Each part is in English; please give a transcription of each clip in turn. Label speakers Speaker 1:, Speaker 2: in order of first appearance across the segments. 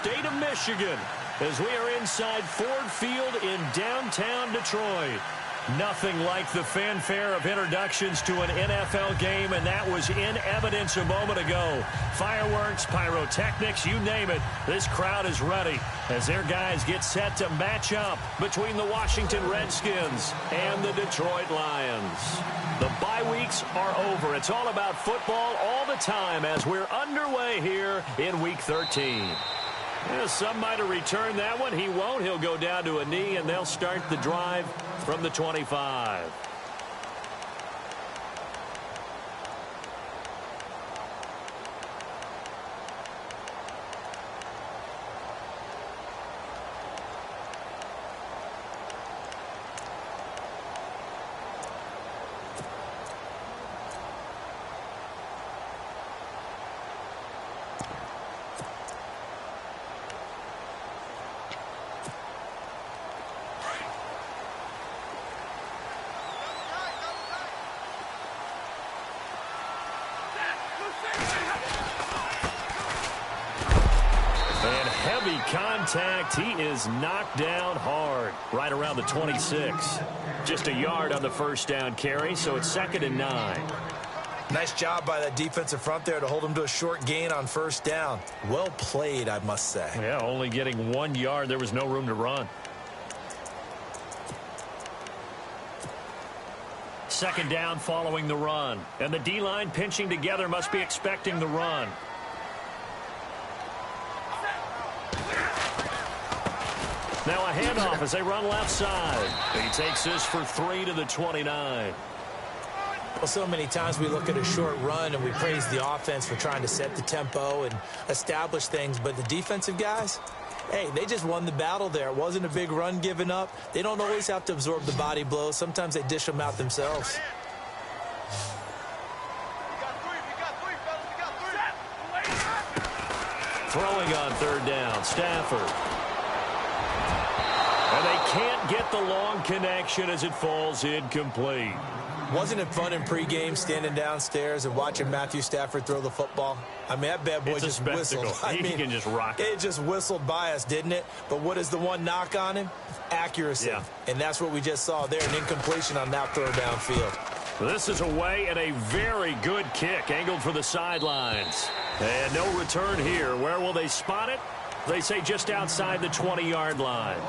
Speaker 1: state of Michigan as we are inside Ford Field in downtown Detroit. Nothing like the fanfare of introductions to an NFL game, and that was in evidence a moment ago. Fireworks, pyrotechnics, you name it. This crowd is ready as their guys get set to match up between the Washington Redskins and the Detroit Lions. The bye weeks are over. It's all about football all the time as we're underway here in Week 13. Yeah, some might have returned that one. He won't. He'll go down to a knee, and they'll start the drive from the 25. Contact. He is knocked down hard right around the 26. Just a yard on the first down carry, so it's 2nd and 9.
Speaker 2: Nice job by that defensive front there to hold him to a short gain on first down. Well played, I must say.
Speaker 1: Yeah, only getting 1 yard. There was no room to run. 2nd down following the run. And the D-line pinching together must be expecting the run. Now a handoff as they run left side. He takes this for 3 to the 29.
Speaker 2: Well, so many times we look at a short run and we praise the offense for trying to set the tempo and establish things. But the defensive guys, hey, they just won the battle there. It wasn't a big run given up. They don't always have to absorb the body blows. Sometimes they dish them out themselves.
Speaker 1: Throwing on 3rd down, Stafford. And they can't get the long connection as it falls incomplete.
Speaker 2: Wasn't it fun in pregame standing downstairs and watching Matthew Stafford throw the football? I mean, that bad boy just whistled.
Speaker 1: He can just rock it.
Speaker 2: It just whistled by us, didn't it? But what is the one knock on him? Accuracy.
Speaker 1: Yeah.
Speaker 2: And that's what we just saw there, an incompletion on that throw downfield.
Speaker 1: This is away and a very good kick angled for the sidelines. And no return here. Where will they spot it? They say just outside the 20-yard line.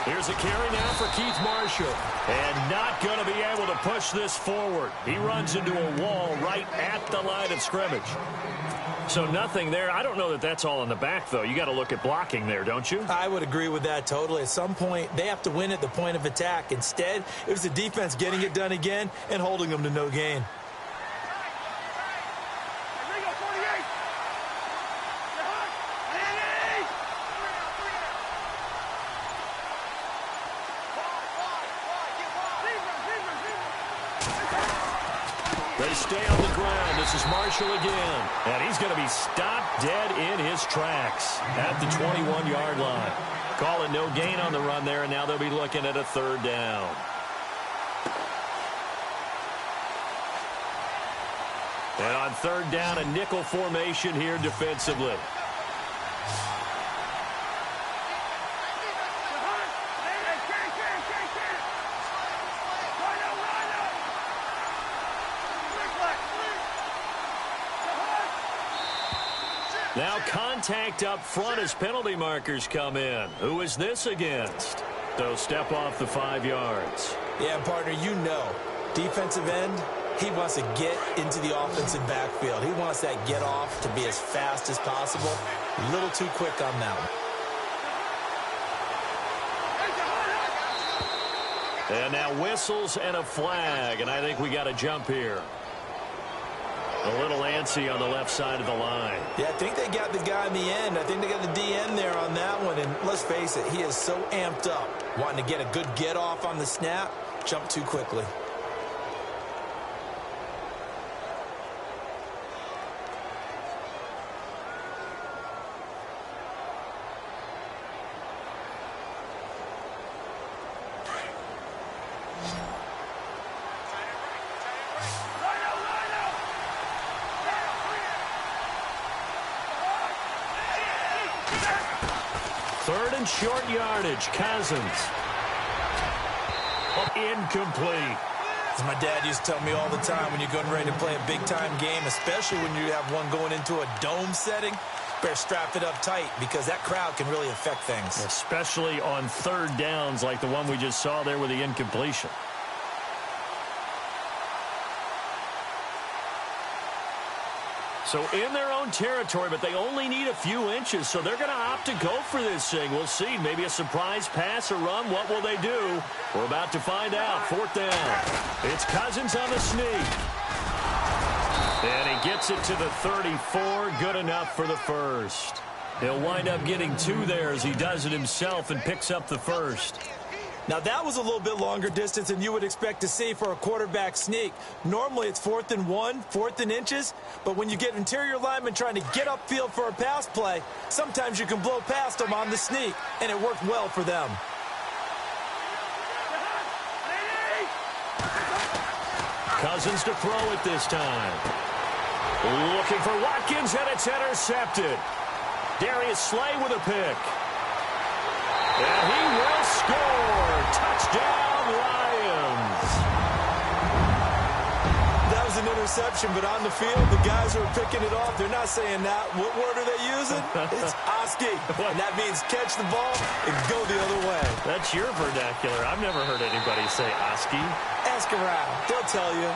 Speaker 1: Here's a carry now for Keith Marshall. And not going to be able to push this forward. He runs into a wall right at the line of scrimmage. So nothing there. I don't know that that's all in the back, though. You got to look at blocking there, don't you?
Speaker 2: I would agree with that totally. At some point, they have to win at the point of attack. Instead, it was the defense getting it done again and holding them to no gain.
Speaker 1: They stay on the ground. This is Marshall again. And he's going to be stopped dead in his tracks at the 21-yard line. Call it no gain on the run there, and now they'll be looking at a 3rd down. And on 3rd down, a nickel formation here defensively. Now contact up front as penalty markers come in. Who is this against? They'll step off the 5 yards.
Speaker 2: Yeah, partner, you know, defensive end, he wants to get into the offensive backfield. He wants that get off to be as fast as possible. A little too quick on that one.
Speaker 1: And now whistles and a flag, and I think we got a jump here. A little antsy on the left side of the line.
Speaker 2: Yeah, I think they got the guy in the end. I think they got the DN there on that one. And let's face it, he is so amped up, wanting to get a good get off on the snap, jump too quickly.
Speaker 1: Third and short yardage. Cousins. Incomplete.
Speaker 2: As my dad used to tell me all the time, when you're getting ready to play a big-time game, especially when you have one going into a dome setting, better strap it up tight because that crowd can really affect things.
Speaker 1: Especially on third downs like the one we just saw there with the incompletion. So in their own territory, but they only need a few inches, so they're going to opt to go for this thing. We'll see. Maybe a surprise pass or run. What will they do? We're about to find out. Fourth down. It's Cousins on the sneak. And he gets it to the 34. Good enough for the first. He'll wind up getting two there as he does it himself and picks up the first.
Speaker 2: Now, that was a little bit longer distance than you would expect to see for a quarterback sneak. Normally, it's 4th and 1, 4th and inches. But when you get interior linemen trying to get upfield for a pass play, sometimes you can blow past them on the sneak, and it worked well for them.
Speaker 1: Cousins to throw it this time. Looking for Watkins, and it's intercepted. Darius Slay with a pick. And he will score. Touchdown, Lions.
Speaker 2: That was an interception, but on the field, the guys who are picking it off, they're not saying that. What word are they using? It's Oski. And that means catch the ball and go the other way.
Speaker 1: That's your vernacular. I've never heard anybody say Oski.
Speaker 2: Ask around. They'll tell you.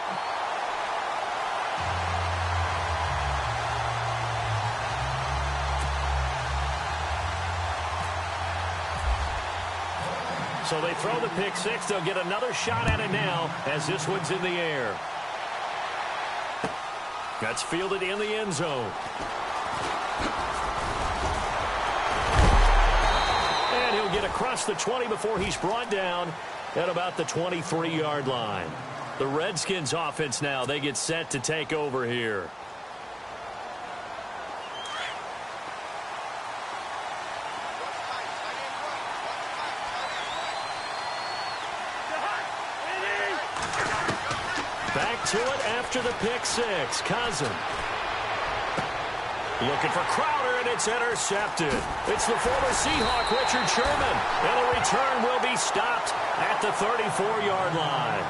Speaker 1: So they throw the pick six. They'll get another shot at it now as this one's in the air. That's fielded in the end zone. And he'll get across the 20 before he's brought down at about the 23-yard line. The Redskins offense now, they get set to take over here. Back to it after the pick six. Cousins. Looking for Crowder, and it's intercepted. It's the former Seahawk, Richard Sherman. And the return will be stopped at the 34-yard line.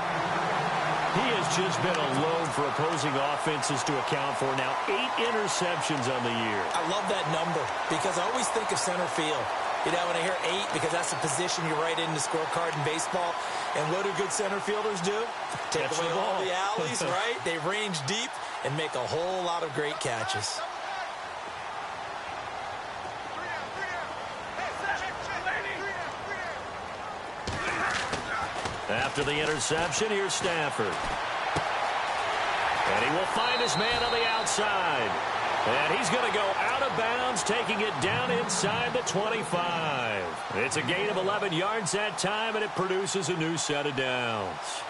Speaker 1: He has just been a load for opposing offenses to account for. Now 8 interceptions on the year.
Speaker 2: I love that number because I always think of center field. You know, when I hear 8, because that's the position you write in the scorecard in baseball. And what do good center fielders do? Take away all the alleys, right? They range deep and make a whole lot of great catches.
Speaker 1: After the interception, here's Stafford. And he will find his man on the outside. And he's going to go out of bounds, taking it down inside the 25. It's a gain of 11 yards that time, and it produces a new set of downs.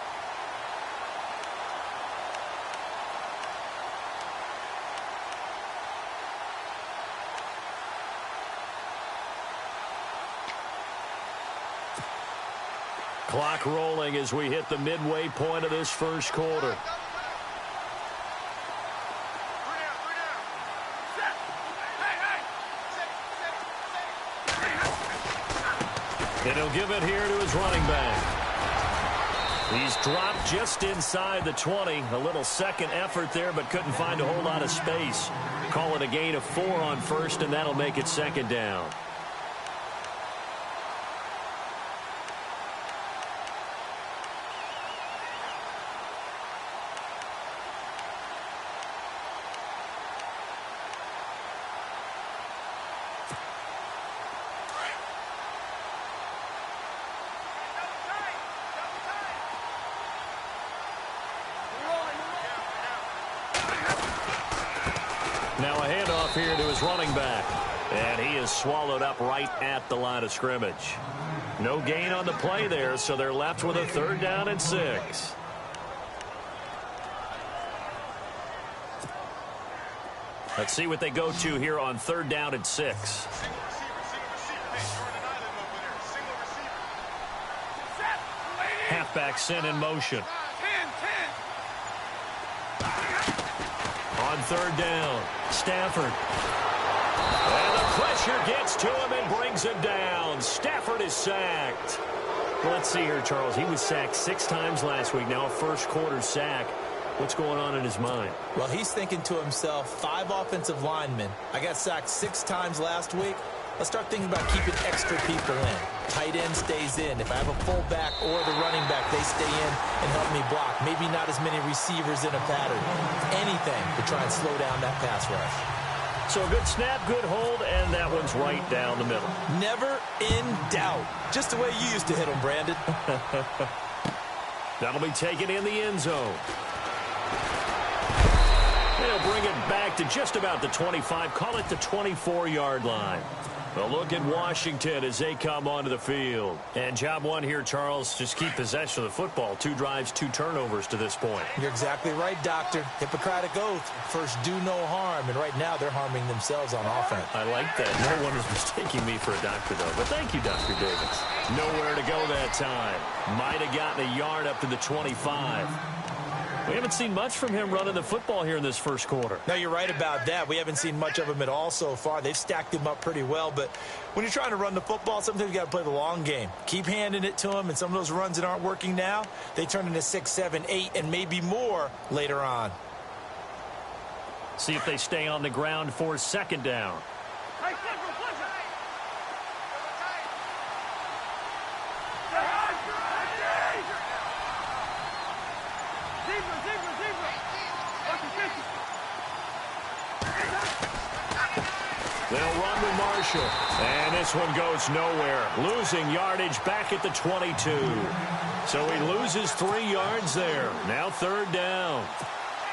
Speaker 1: Clock rolling as we hit the midway point of this first quarter. And he'll give it here to his running back. He's dropped just inside the 20. A little second effort there, but couldn't find a whole lot of space. Call it a gain of 4 on first, and that'll make it second down. off here to his running back. And he is swallowed up right at the line of scrimmage. No gain on the play there, so they're left with a 3rd down and 6. Let's see what they go to here on 3rd down and 6. Halfback sent in motion. On 3rd down, Stafford. And the pressure gets to him and brings him down. Stafford is sacked. Let's see here, Charles. He was sacked 6 times last week. Now a first-quarter sack. What's going on in his mind?
Speaker 2: Well, he's thinking to himself, 5 offensive linemen. I got sacked 6 times last week. Let's start thinking about keeping extra people in. Tight end stays in. If I have a fullback or the running back, they stay in and help me block. Maybe not as many receivers in a pattern. Anything to try and slow down that pass rush.
Speaker 1: So a good snap, good hold, and that one's right down the middle.
Speaker 2: Never in doubt. Just the way you used to hit them, Brandon.
Speaker 1: That'll be taken in the end zone. They'll bring it back to just about the 25. Call it the 24-yard line. A look at Washington as they come onto the field. And job one here, Charles, just keep possession of the football. 2 drives, 2 turnovers to this point.
Speaker 2: You're exactly right, Doctor. Hippocratic oath. First, do no harm. And right now, they're harming themselves on offense.
Speaker 1: I like that. No one is mistaking me for a doctor, though. But thank you, Dr. Davis. Nowhere to go that time. Might have gotten a yard up to the 25. We haven't seen much from him running the football here in this first quarter.
Speaker 2: No, you're right about that. We haven't seen much of him at all so far. They've stacked him up pretty well, but when you're trying to run the football, sometimes you got to play the long game. Keep handing it to him, and some of those runs that aren't working now, they turn into 6, 7, 8, and maybe more later on.
Speaker 1: See if they stay on the ground for 2nd down. They'll run with Marshall. And this one goes nowhere. Losing yardage back at the 22. So he loses 3 yards there. Now 3rd down.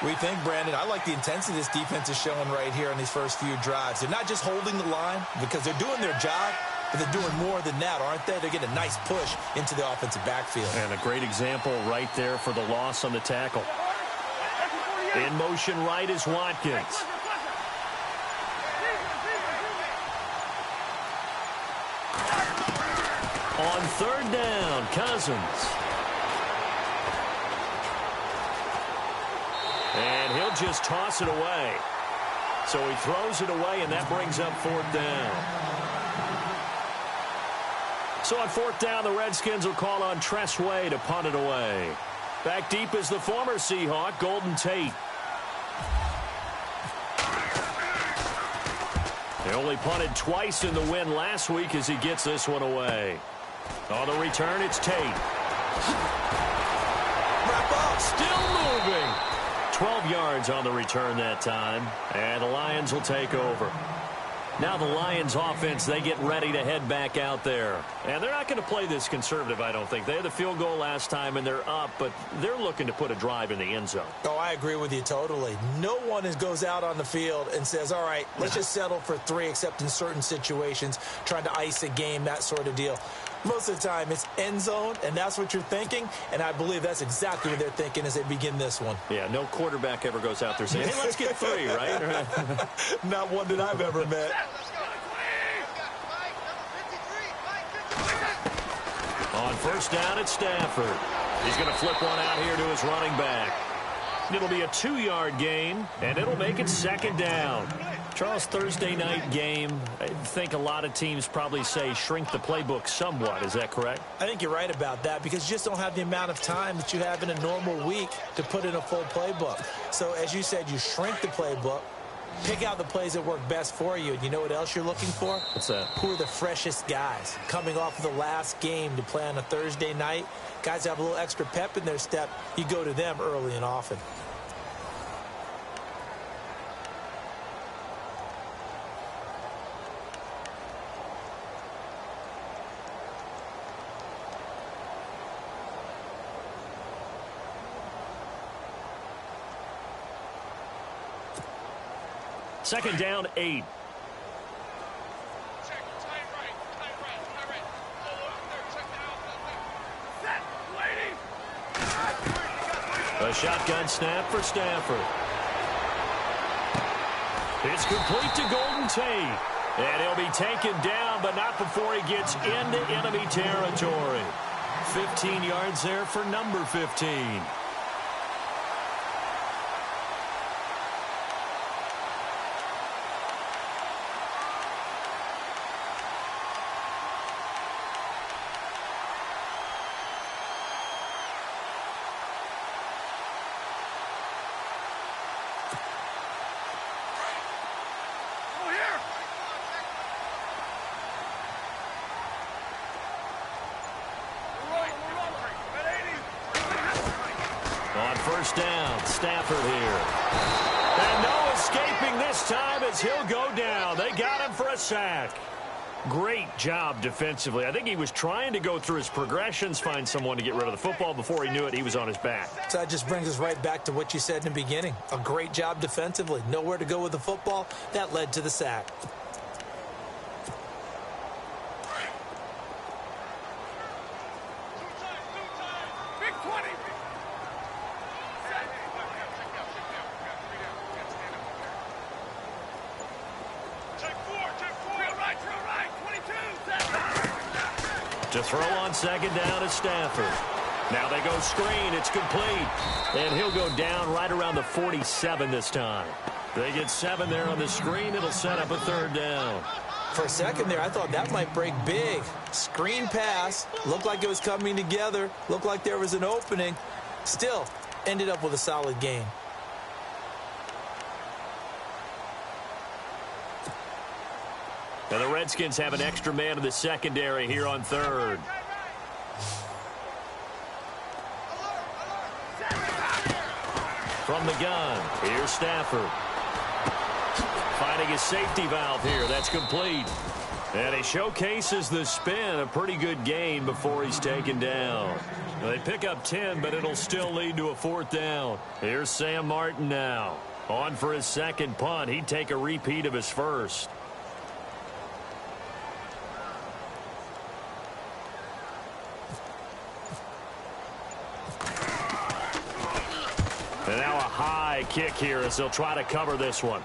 Speaker 2: We think, Brandon, I like the intensity this defense is showing right here in these first few drives. They're not just holding the line because they're doing their job, but they're doing more than that, aren't they? They're getting a nice push into the offensive backfield.
Speaker 1: And a great example right there for the loss on the tackle. In motion right is Watkins. On 3rd down, Cousins. And he'll just toss it away. So he throws it away, and that brings up 4th down. So on 4th down, the Redskins will call on Tress Way to punt it away. Back deep is the former Seahawk, Golden Tate. They only punted twice in the win last week as he gets this one away. On the return, it's Tate.
Speaker 2: Wrap up.
Speaker 1: Still moving. 12 yards on the return that time. And the Lions will take over. Now the Lions offense, they get ready to head back out there. And they're not going to play this conservative, I don't think. They had the field goal last time, and they're up, but they're looking to put a drive in the end zone.
Speaker 2: Oh, I agree with you totally. No one goes out on the field and says, all right, let's just settle for 3, except in certain situations, trying to ice a game, that sort of deal. Most of the time, it's end zone, and that's what you're thinking, and I believe that's exactly what they're thinking as they begin this one.
Speaker 1: Yeah, no quarterback ever goes out there saying, hey, let's get 3, right?
Speaker 2: Not one that I've ever met.
Speaker 1: On 1st down, it's Stafford. He's going to flip one out here to his running back. It'll be a 2-yard gain, and it'll make it 2nd down. Charles, Thursday night game, I think a lot of teams probably say shrink the playbook somewhat. Is that correct?
Speaker 2: I think you're right about that because you just don't have the amount of time that you have in a normal week to put in a full playbook. So, as you said, you shrink the playbook, pick out the plays that work best for you. And you know what else you're looking for?
Speaker 1: What's that?
Speaker 2: Who are the freshest guys coming off of the last game to play on a Thursday night? Guys have a little extra pep in their step. You go to them early and often.
Speaker 1: Second down, 8. A shotgun snap for Stafford. It's complete to Golden Tate. And he'll be taken down, but not before he gets into enemy territory. 15 yards there for number 15. First down, Stafford here. And no escaping this time as he'll go down. They got him for a sack. Great job defensively. I think he was trying to go through his progressions, find someone to get rid of the football. Before he knew it, he was on his back.
Speaker 2: So that just brings us right back to what you said in the beginning. A great job defensively. Nowhere to go with the football. That led to the sack.
Speaker 1: To throw on second down is Stafford. Now they go screen. It's complete. And he'll go down right around the 47 this time. They get 7 there on the screen. It'll set up a third down.
Speaker 2: For a second there, I thought that might break big. Screen pass. Looked like it was coming together. Looked like there was an opening. Still, ended up with a solid gain.
Speaker 1: And the Redskins have an extra man in the secondary here on third. From the gun, here's Stafford. Finding his safety valve here. That's complete. And he showcases the spin. A pretty good gain before he's taken down. They pick up 10, but it'll still lead to a fourth down. Here's Sam Martin now. On for his second punt. He'd take a repeat of his first. And now a high kick here as they'll try to cover this one.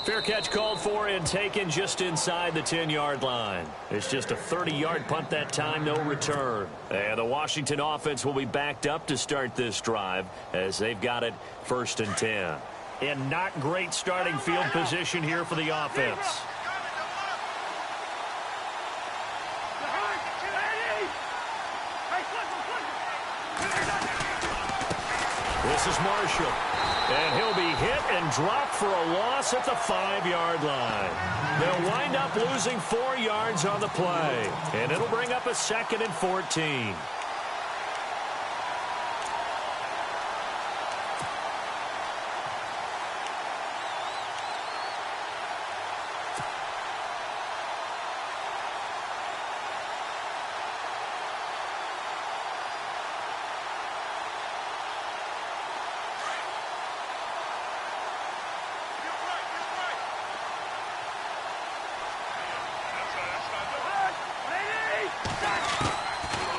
Speaker 1: Fair catch called for and taken just inside the 10-yard line. It's just a 30-yard punt that time, no return. And the Washington offense will be backed up to start this drive as they've got it 1st and 10. In not great starting field position here for the offense. This is Marshall. And he'll be hit and dropped for a loss at the 5-yard line. They'll wind up losing 4 yards on the play. And it'll bring up a 2nd and 14.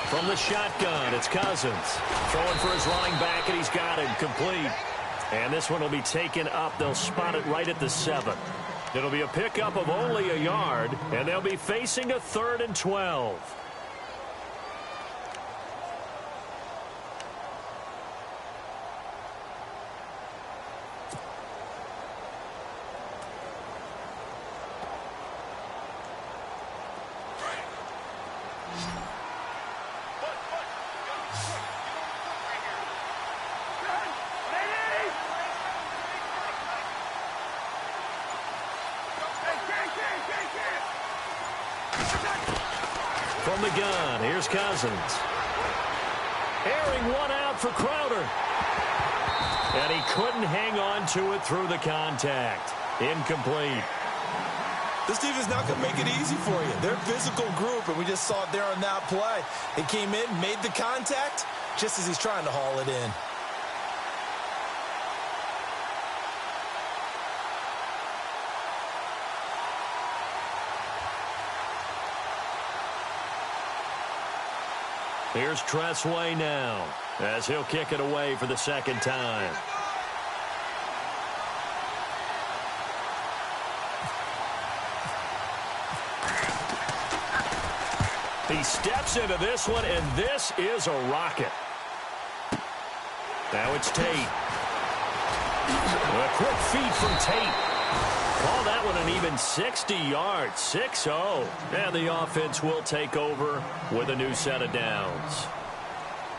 Speaker 1: From the shotgun, it's Cousins. Throwing for his running back, and he's got it complete. And this one will be taken up. They'll spot it right at the 7. It'll be a pickup of only a yard, and they'll be facing a 3rd and 12. From the gun, here's Cousins. Airing one out for Crowder. And he couldn't hang on to it through the contact. Incomplete.
Speaker 2: This team is not going to make it easy for you. They're a physical group, and we just saw it there on that play. He came in, made the contact, just as he's trying to haul it in.
Speaker 1: Here's Tressway now as he'll kick it away for the second time. He steps into this one, and this is a rocket. Now it's Tate. A quick feed from Tate. Call that one an even 60 yards, 6-0. And the offense will take over with a new set of downs.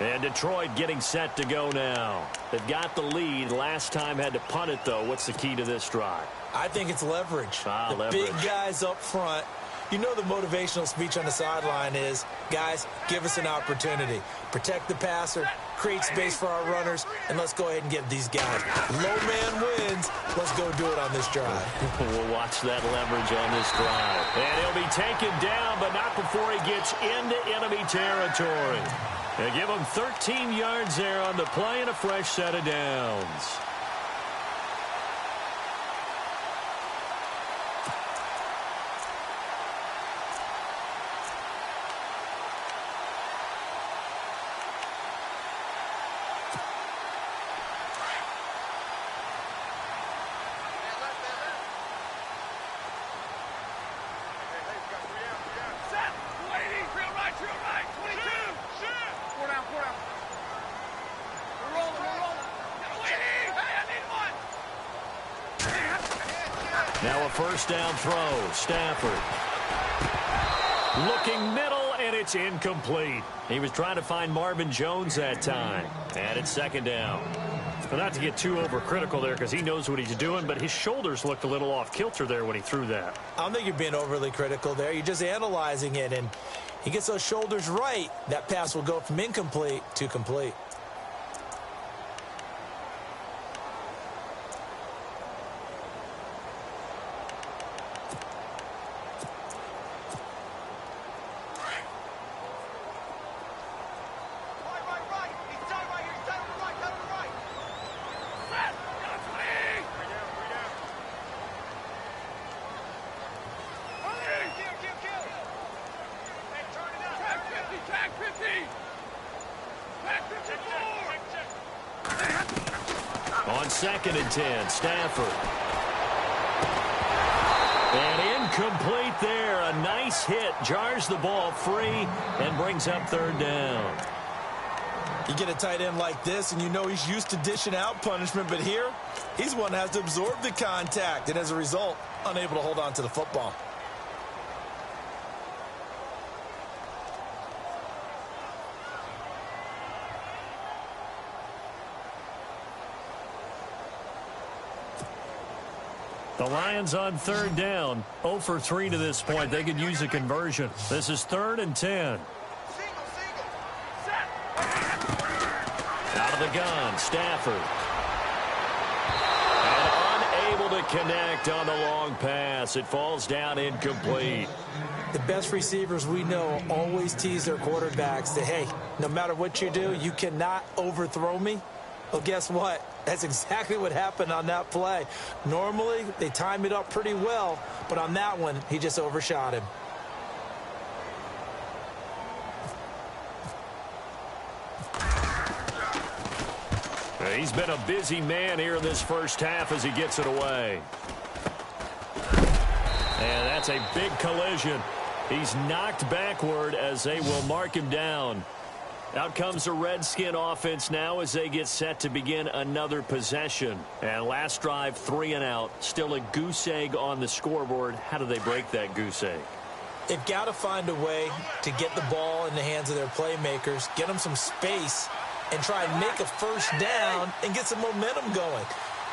Speaker 1: And Detroit getting set to go now. They've got the lead. Last time had to punt it, though. What's the key to this drive?
Speaker 2: I think it's leverage. The big guys up front. You know the motivational speech on the sideline is, guys, give us an opportunity. Protect the passer, create space for our runners, and let's go ahead and get these guys. Low man wins. Let's go do it on this drive.
Speaker 1: We'll watch that leverage on this drive. And he'll be taken down, but not before he gets into enemy territory. They give him 13 yards there on the play and a fresh set of downs. Now a first down throw. Stafford. Looking middle, and it's incomplete. He was trying to find Marvin Jones that time. And it's second down. Well, not to get too overcritical there because he knows what he's doing, but his shoulders looked a little off kilter there when he threw that.
Speaker 2: I don't think you're being overly critical there. You're just analyzing it, and he gets those shoulders right. That pass will go from incomplete to complete.
Speaker 1: On 2nd and 10, Stafford. And incomplete there. A nice hit. Jars the ball free and brings up third down.
Speaker 2: You get a tight end like this, and you know he's used to dishing out punishment, but here, he's one that has to absorb the contact, and as a result, unable to hold on to the football.
Speaker 1: The Lions on third down, 0 for 3 to this point. They could use a conversion. This is 3rd and 10. Out of the gun, Stafford. And unable to connect on the long pass. It falls down incomplete.
Speaker 2: The best receivers we know always tease their quarterbacks that, hey, no matter what you do, you cannot overthrow me. Well, guess what? That's exactly what happened on that play. Normally, they time it up pretty well, but on that one, he just overshot him.
Speaker 1: He's been a busy man here in this first half as he gets it away. And that's a big collision. He's knocked backward as they will mark him down. Out comes the Redskin offense now as they get set to begin another possession. And last drive, 3 and out. Still a goose egg on the scoreboard. How do they break that goose egg?
Speaker 2: They've got to find a way to get the ball in the hands of their playmakers, get them some space, and try and make a first down and get some momentum going.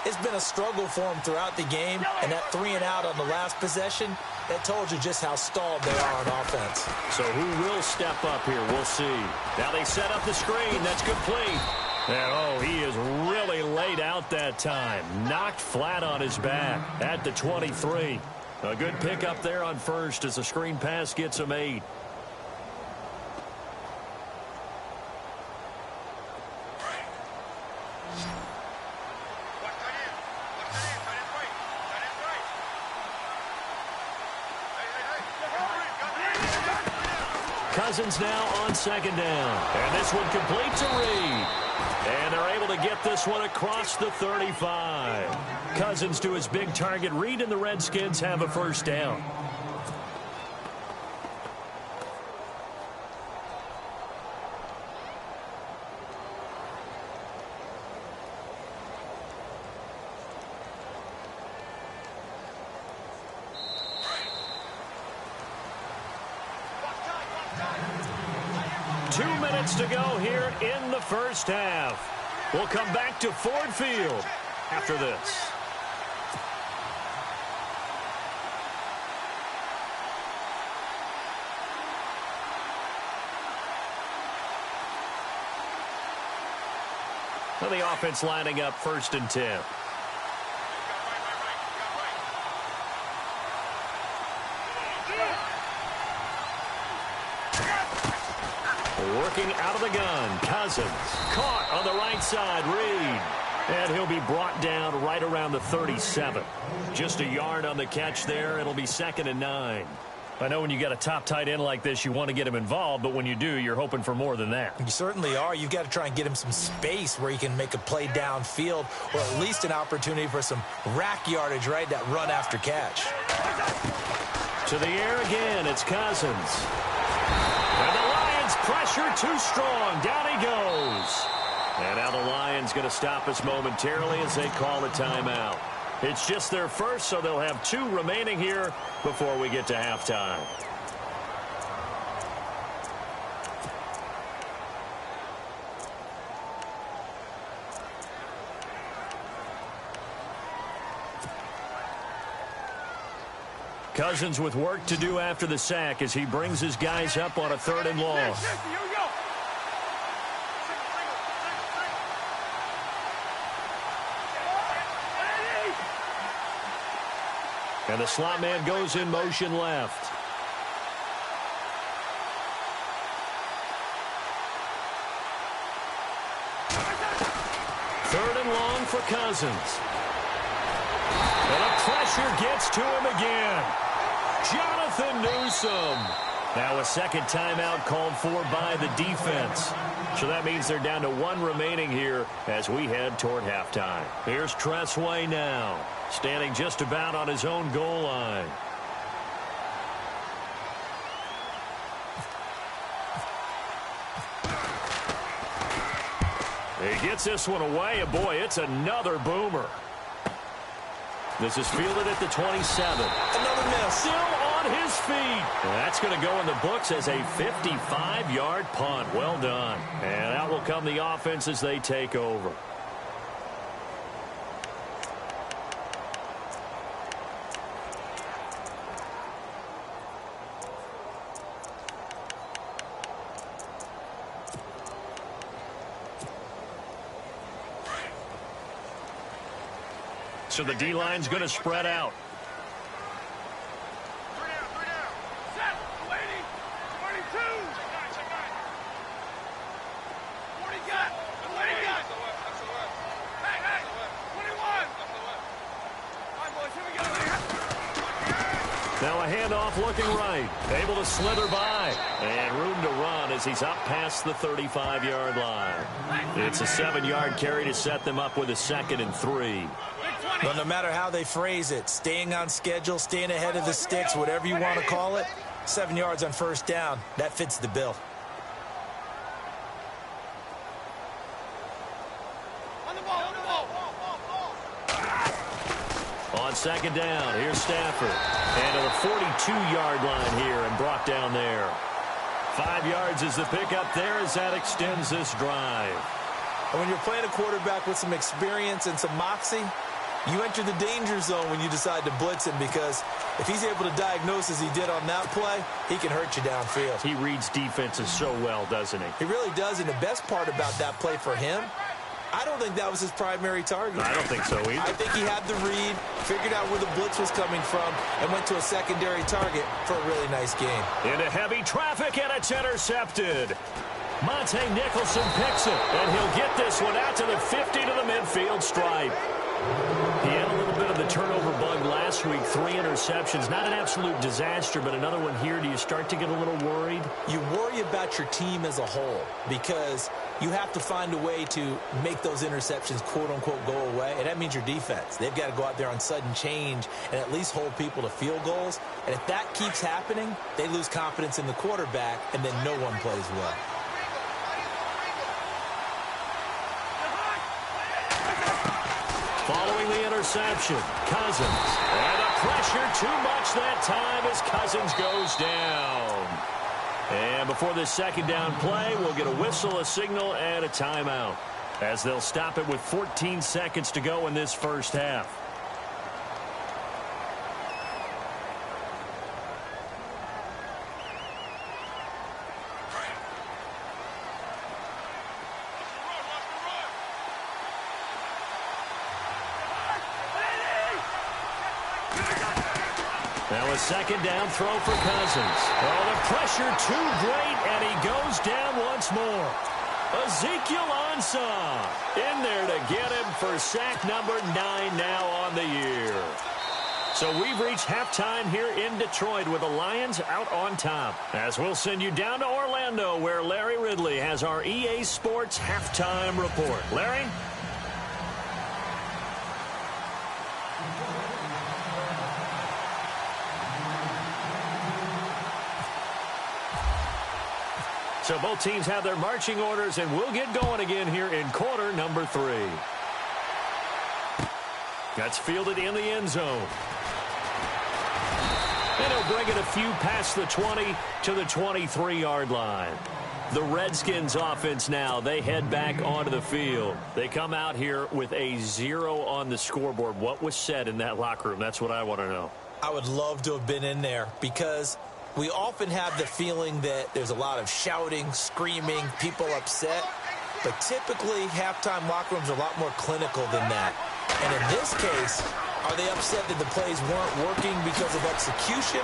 Speaker 2: It's been a struggle for them throughout the game, and that 3 and out on the last possession, that told you just how stalled they are on offense.
Speaker 1: So who will step up here? We'll see. Now they set up the screen. That's complete. And, oh, he is really laid out that time. Knocked flat on his back at the 23. A good pickup there on first as the screen pass gets him 8. Cousins now on second down. And this one complete to Reed. And they're able to get this one across the 35. Cousins to his big target. Reed and the Redskins have a first down. To go here in the first half. We'll come back to Ford Field after this. Well, the offense lining up 1st and 10. Working out of the gun, Cousins. Caught on the right side, Reed. And he'll be brought down right around the 37. Just a yard on the catch there. It'll be 2nd and 9. I know when you got a top tight end like this, you want to get him involved, but when you do, you're hoping for more than that.
Speaker 2: You certainly are. You've got to try and get him some space where he can make a play downfield, or at least an opportunity for some rack yardage, right? That run after catch.
Speaker 1: To the air again, it's Cousins. And the Lions pressure too strong. Down he goes. And now the Lions going to stop us momentarily as they call the timeout. It's just their first, so they'll have 2 remaining here before we get to halftime. Cousins with work to do after the sack as he brings his guys up on a 3rd and long. And the slot man goes in motion left. Third and long for Cousins. And the pressure gets to him again. Jonathan Newsome. Now a second timeout called for by the defense. So that means they're down to 1 remaining here as we head toward halftime. Here's Tressway now, standing just about on his own goal line. He gets this one away, and boy, it's another boomer. This is fielded at the 27.
Speaker 2: Another miss.
Speaker 1: Still on his feet. And that's going to go in the books as a 55-yard punt. Well done. And out will come the offense as they take over. So the D-line's going to spread out. Now a handoff looking right. Able to slither by. And room to run as he's up past the 35-yard line. It's a 7-yard carry to set them up with a 2nd and 3.
Speaker 2: Well, no matter how they phrase it, staying on schedule, staying ahead of the sticks, whatever you want to call it, 7 yards on first down, that fits the bill.
Speaker 1: On second down, here's Stafford. And to the 42-yard line here and brought down there. 5 yards is the pickup there as that extends this drive.
Speaker 2: And when you're playing a quarterback with some experience and some moxie, you enter the danger zone when you decide to blitz him, because if he's able to diagnose as he did on that play, he can hurt you downfield.
Speaker 1: He reads defenses so well, doesn't he?
Speaker 2: He really does, and the best part about that play for him, I don't think that was his primary target.
Speaker 1: I don't think so either.
Speaker 2: I think he had the read, figured out where the blitz was coming from, and went to a secondary target for a really nice game.
Speaker 1: Into heavy traffic, and it's intercepted. Monte Nicholson picks it, and he'll get this one out to the 50 to the midfield stripe. He had a little bit of the turnover bug last week, 3 interceptions. Not an absolute disaster, but another one here. Do you start to get a little worried?
Speaker 2: You worry about your team as a whole because you have to find a way to make those interceptions, quote-unquote, go away, and that means your defense. They've got to go out there on sudden change and at least hold people to field goals, and if that keeps happening, they lose confidence in the quarterback, and then no one plays well.
Speaker 1: Following the interception, Cousins. And the pressure too much that time as Cousins goes down. And before this second down play, we'll get a whistle, a signal, and a timeout, as they'll stop it with 14 seconds to go in this first half. Now a second down throw for Cousins. Oh, the pressure too great, and he goes down once more. Ezekiel Ansah in there to get him for sack number 9 now on the year. So we've reached halftime here in Detroit with the Lions out on top. As we'll send you down to Orlando, where Larry Ridley has our EA Sports halftime report. Larry? So both teams have their marching orders, and we'll get going again here in quarter number 3. That's fielded in the end zone. And he'll bring it a few past the 20 to the 23-yard line. The Redskins offense now, they head back onto the field. They come out here with a 0 on the scoreboard. What was said in that locker room? That's what I want to know.
Speaker 2: I would love to have been in there because we often have the feeling that there's a lot of shouting, screaming, people upset. But typically, halftime locker rooms are a lot more clinical than that. And in this case, are they upset that the plays weren't working because of execution?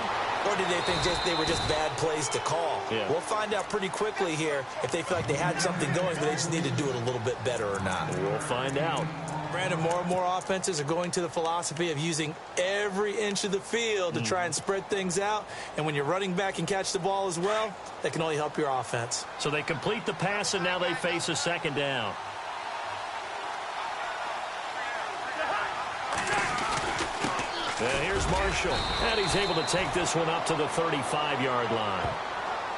Speaker 2: Or did they think they were just bad plays to call?
Speaker 1: Yeah.
Speaker 2: We'll find out pretty quickly here if they feel like they had something going, but they just need to do it a little bit better or not.
Speaker 1: We'll find out.
Speaker 2: Brandon, more and more offenses are going to the philosophy of using every inch of the field to try and spread things out. And when you're running back and catch the ball as well, that can only help your offense.
Speaker 1: So they complete the pass, and now they face a second down. And here's Marshall. And he's able to take this one up to the 35-yard line.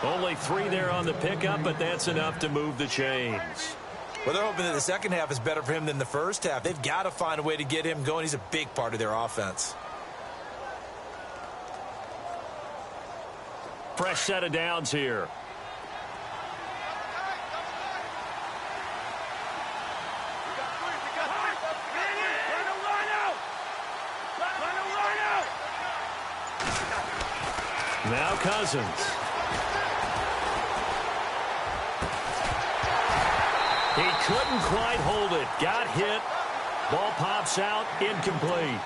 Speaker 1: Only 3 there on the pickup, but that's enough to move the chains.
Speaker 2: Well, they're hoping that the second half is better for him than the first half. They've got to find a way to get him going. He's a big part of their offense.
Speaker 1: Fresh set of downs here. Now Cousins. He couldn't quite hold it. Got hit. Ball pops out. Incomplete.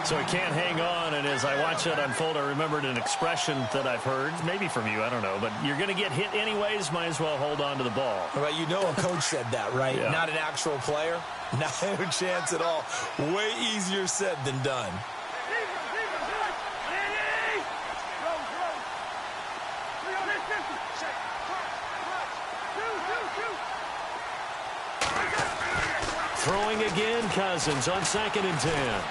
Speaker 1: So he can't hang on, and as I watch that unfold, I remembered an expression that I've heard, maybe from you, I don't know, but you're going to get hit anyways, might as well hold on to the ball.
Speaker 2: Well, you know a coach said that, right?
Speaker 1: Yeah. Not
Speaker 2: an actual player. Not a chance at all. Way easier said than done.
Speaker 1: Throwing again, Cousins on 2nd and 10.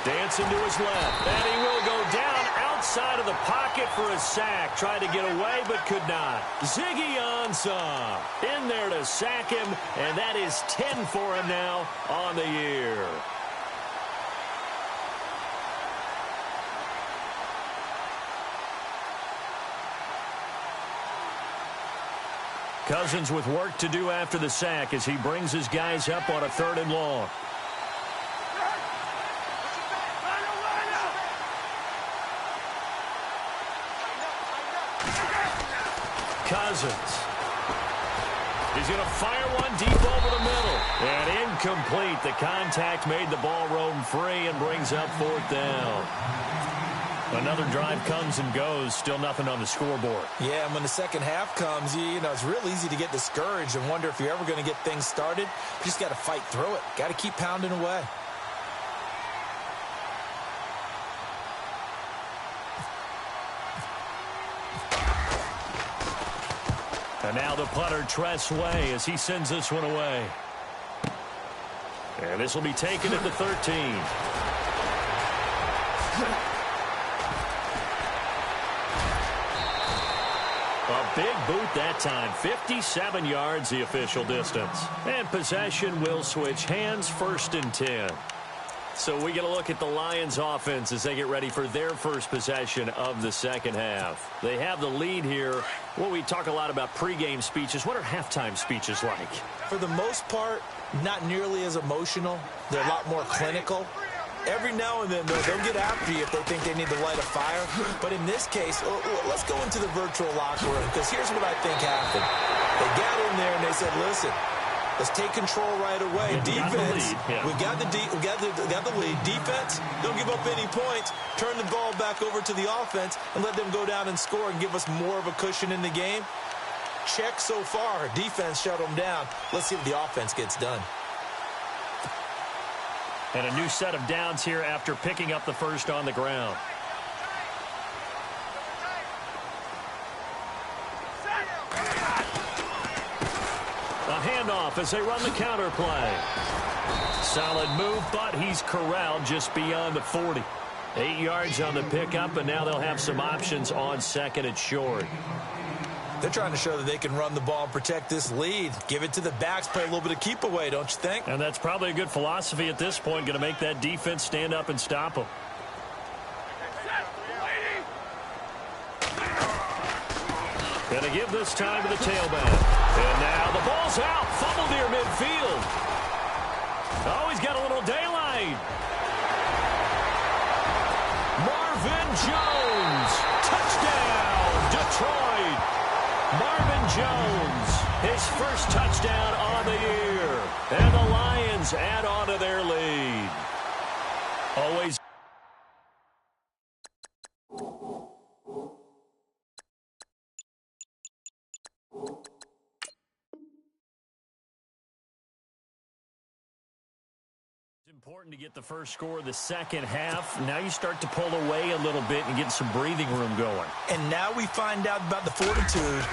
Speaker 1: Dancing to his left, and he will go down outside of the pocket for a sack. Tried to get away, but could not. Ziggy Ansah in there to sack him, and that is 10 for him now on the year. Cousins with work to do after the sack as he brings his guys up on a 3rd and long. Cousins. He's going to fire one deep over the middle. And incomplete. The contact made the ball roam free and brings up 4th down. Another drive comes and goes, still nothing on the scoreboard.
Speaker 2: Yeah, and when the second half comes, you know, it's real easy to get discouraged and wonder if you're ever going to get things started. You just got to fight through it. Got to keep pounding away.
Speaker 1: And now the punter, Tress Way, as he sends this one away. And this will be taken at the 13. A big boot that time. 57 yards, the official distance. And possession will switch hands, 1st and 10. So we get a look at the Lions offense as they get ready for their first possession of the second half. They have the lead here. Well, we talk a lot about pregame speeches. What are halftime speeches like?
Speaker 2: For the most part, not nearly as emotional. They're a lot more clinical. Every now and then, they'll get after you if they think they need to light a fire. But in this case, let's go into the virtual locker room, because here's what I think happened. They got in there and they said, listen, let's take control right away. Defense, we got the lead. Defense, don't give up any points. Turn the ball back over to the offense and let them go down and score and give us more of a cushion in the game. Check so far. Defense shut them down. Let's see what the offense gets done.
Speaker 1: And a new set of downs here after picking up the first on the ground. A handoff as they run the counter play. Solid move, but he's corralled just beyond the 40. 8 yards on the pickup, and now they'll have some options on 2nd and short.
Speaker 2: They're trying to show that they can run the ball and protect this lead. Give it to the backs, play a little bit of keep away, don't you think?
Speaker 1: And that's probably a good philosophy at this point, going to make that defense stand up and stop them. Going to give this time to the tailback. And now the ball's out. Fumble near midfield. Oh, he's got a little daylight. Marvin Jones. Touchdown, Detroit. Marvin Jones, his first touchdown on the year. And the Lions add on to their lead. Always. Important to get the first score of the second half. Now you start to pull away a little bit and get some breathing room going.
Speaker 2: And now we find out about the fortitude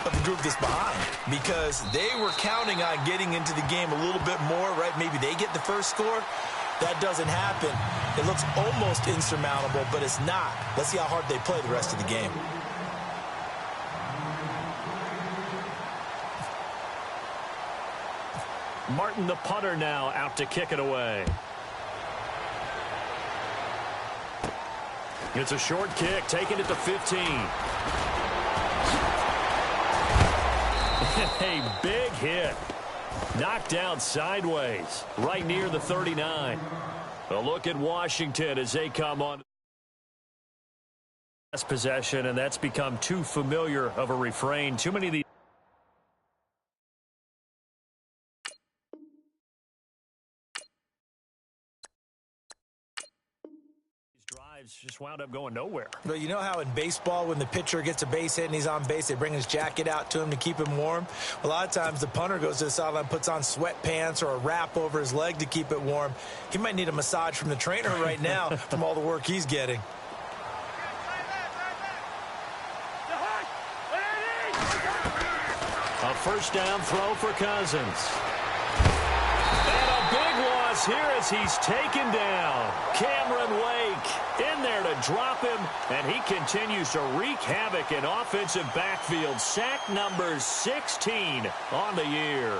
Speaker 2: of the group that's behind, because they were counting on getting into the game a little bit more, right? Maybe they get the first score. That doesn't happen. It looks almost insurmountable, but it's not. Let's see how hard they play the rest of the game.
Speaker 1: Martin, the punter, now out to kick it away. It's a short kick, taking it to 15. A big hit. Knocked out sideways, right near the 39. A look at Washington as they come on possession, and that's become too familiar of a refrain. Too many of these drives just wound up going nowhere.
Speaker 2: But you know how in baseball, when the pitcher gets a base hit and he's on base, they bring his jacket out to him to keep him warm? A lot of times the punter goes to the sideline, puts on sweatpants or a wrap over his leg to keep it warm. He might need a massage from the trainer right now from all the work he's getting.
Speaker 1: A first down throw for Cousins. And a big loss here as he's taken down. Cameron Wake in there to drop him, and he continues to wreak havoc in offensive backfield. Sack number 16 on the year.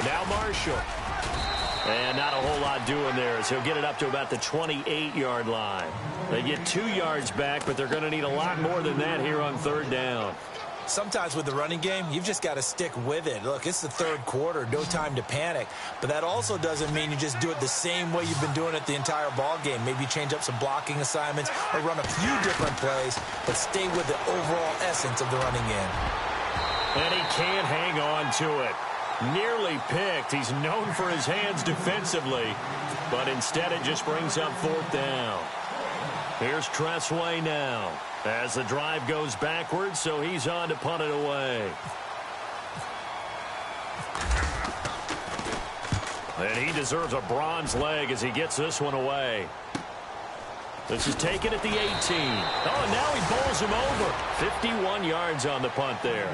Speaker 1: Now Marshall. And not a whole lot doing there as he'll get it up to about the 28-yard line. They get 2 yards back, but they're going to need a lot more than that here on third down.
Speaker 2: Sometimes with the running game, you've just got to stick with it. Look, it's the third quarter, no time to panic. But that also doesn't mean you just do it the same way you've been doing it the entire ball game. Maybe change up some blocking assignments or run a few different plays, but stay with the overall essence of the running game.
Speaker 1: And he can't hang on to it. Nearly picked. He's known for his hands defensively, but instead it just brings up fourth down. Here's Tressway now as the drive goes backwards, so he's on to punt it away. And he deserves a bronze leg as he gets this one away. This is taken at the 18. Oh, and now he bowls him over. 51 yards on the punt there.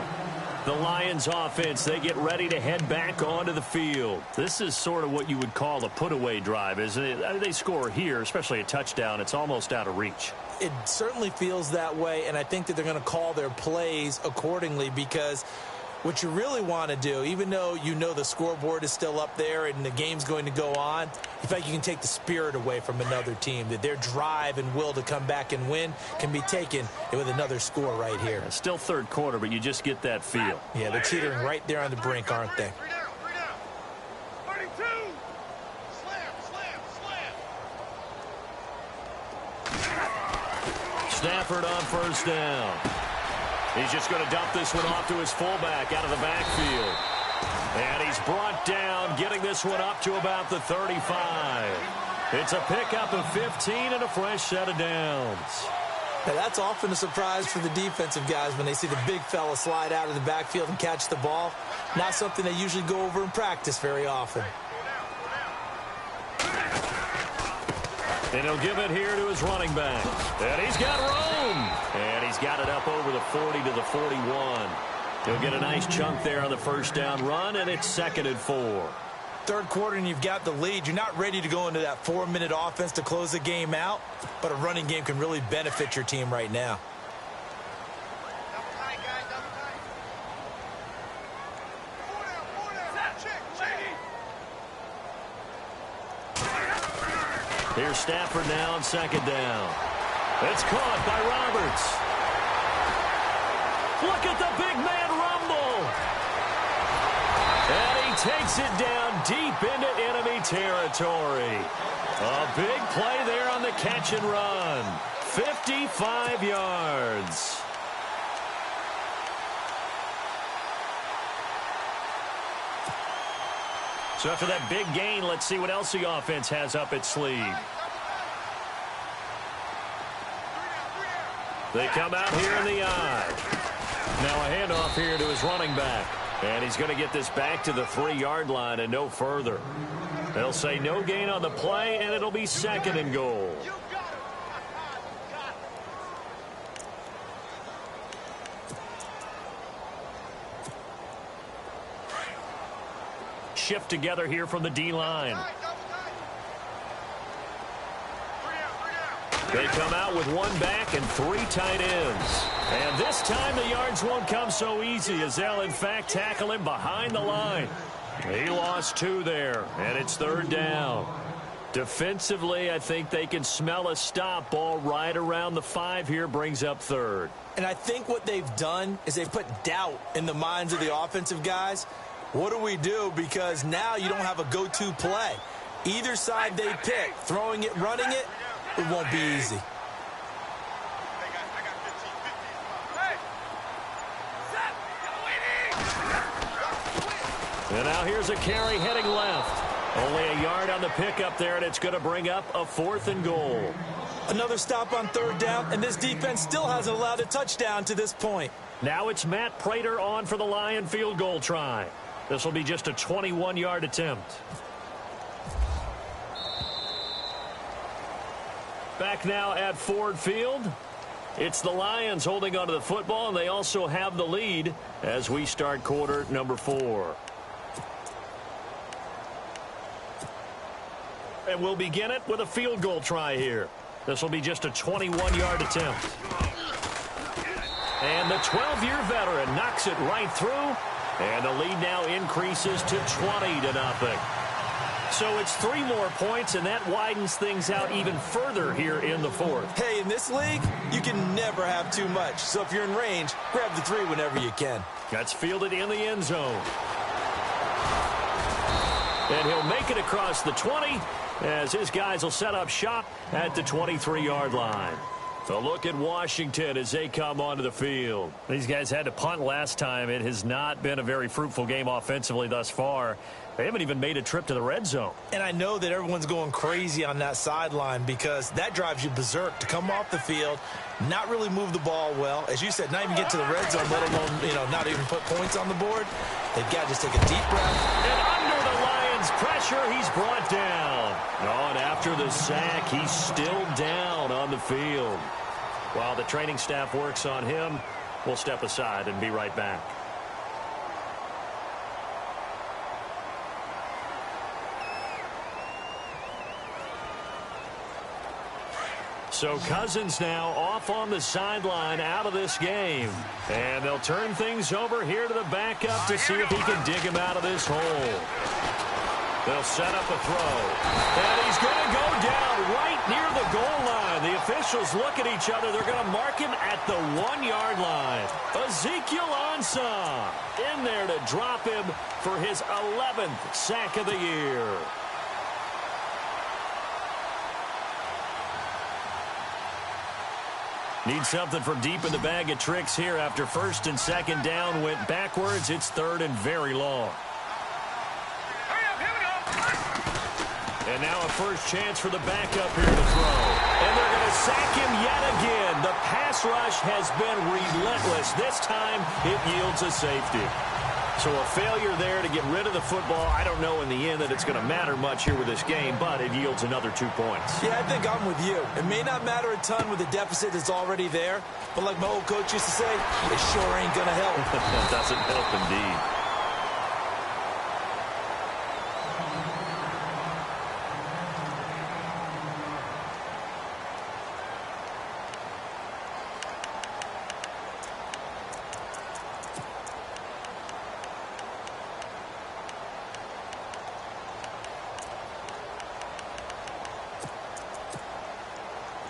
Speaker 1: The Lions offense, they get ready to head back onto the field. This is sort of what you would call a put-away drive, isn't it? They score here, especially a touchdown. It's almost out of reach.
Speaker 2: It certainly feels that way, and I think that they're going to call their plays accordingly, because what you really want to do, even though you know the scoreboard is still up there and the game's going to go on, you feel like you can take the spirit away from another team, that their drive and will to come back and win can be taken with another score right here.
Speaker 1: It's still third quarter, but you just get that feel.
Speaker 2: Yeah, they're teetering right there on the brink, aren't they?
Speaker 1: Stafford on first down. He's just going to dump this one off to his fullback out of the backfield. And he's brought down, getting this one up to about the 35. It's a pickup of 15 and a fresh set of downs.
Speaker 2: Now, that's often a surprise for the defensive guys when they see the big fella slide out of the backfield and catch the ball. Not something they usually go over in practice very often.
Speaker 1: And he'll give it here to his running back. And he's got room. And he's got it up over the 40 to the 41. He'll get a nice chunk there on the first down run, and it's 2nd and 4.
Speaker 2: Third quarter, and you've got the lead. You're not ready to go into that 4-minute offense to close the game out, but a running game can really benefit your team right now.
Speaker 1: Here's Stafford now on 2nd down. It's caught by Roberts. Look at the big man rumble. And he takes it down deep into enemy territory. A big play there on the catch and run. 55 yards. So after that big gain, let's see what else the offense has up its sleeve. They come out here in the eye. Now a handoff here to his running back. And he's going to get this back to the 3-yard line and no further. They'll say no gain on the play, and it'll be 2nd and goal. Shift together here from the D-line. They come out with 1 back and 3 tight ends. And this time the yards won't come so easy, as they'll in fact tackle him behind the line. He lost 2 there, and it's 3rd down. Defensively, I think they can smell a stop. Ball right around the 5 here, brings up 3rd.
Speaker 2: And I think what they've done is they've put doubt in the minds of the offensive guys. What do we do? Because now you don't have a go-to play. Either side they pick, throwing it, running it, it won't be easy.
Speaker 1: And now here's a carry heading left. Only a yard on the pickup there, and it's going to bring up a 4th and goal.
Speaker 2: Another stop on 3rd down, and this defense still hasn't allowed a touchdown to this point.
Speaker 1: Now it's Matt Prater on for the Lion field goal try. This will be just a 21-yard attempt. Back now at Ford Field. It's the Lions holding onto the football, and they also have the lead as we start quarter number 4. And we'll begin it with a field goal try here. This will be just a 21-yard attempt. And the 12-year veteran knocks it right through. And the lead now increases to 20-0. So it's 3 more points, and that widens things out even further here in the fourth.
Speaker 2: Hey, in this league, you can never have too much. So if you're in range, grab the 3 whenever you can.
Speaker 1: That's fielded in the end zone. And he'll make it across the 20 as his guys will set up shop at the 23-yard line. A look at Washington as they come onto the field. These guys had to punt last time. It has not been a very fruitful game offensively thus far. They haven't even made a trip to the red zone.
Speaker 2: And I know that everyone's going crazy on that sideline because that drives you berserk to come off the field, not really move the ball well. As you said, not even get to the red zone, let alone, not even put points on the board. They've got to just take a deep breath.
Speaker 1: And under the Lions' pressure, he's brought down. And after the sack, he's still down on the field. While the training staff works on him, we'll step aside and be right back. So Cousins now off on the sideline out of this game. And they'll turn things over here to the backup to see if he can dig him out of this hole. They'll set up a throw. And he's going to go down right near the goal line. The officials look at each other. They're going to mark him at the 1-yard line. Ezekiel Ansah in there to drop him for his 11th sack of the year. Need something from deep in the bag of tricks here after first and second down went backwards. It's third and very long. And now a first chance for the backup here to throw. And they're going to sack him yet again. The pass rush has been relentless. This time it yields a safety. So a failure there to get rid of the football. I don't know in the end that it's going to matter much here with this game, but it yields another 2 points.
Speaker 2: Yeah, I think I'm with you. It may not matter a ton with the deficit that's already there, but like my old coach used to say, it sure ain't going to help.
Speaker 1: It doesn't help indeed.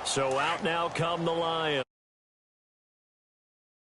Speaker 1: So out now come the Lions.